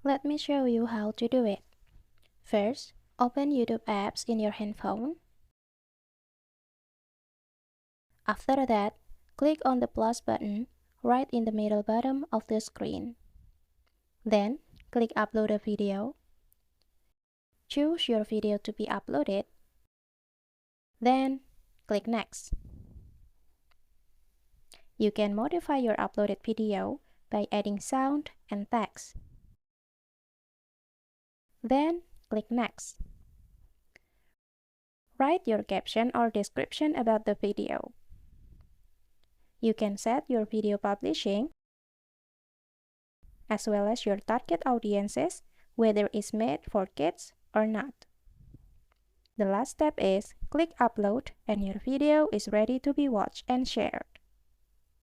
Let me show you how to do it. First, open YouTube apps in your handphone. After that, click on the plus button right in the middle bottom of the screen. Then, click Upload a video. Choose your video to be uploaded. Then, click Next. You can modify your uploaded video by adding sound and text. Then, click Next. Write your caption or description about the video. You can set your video publishing as well as your target audiences, whether it's made for kids or not. The last step is click Upload and your video is ready to be watched and shared.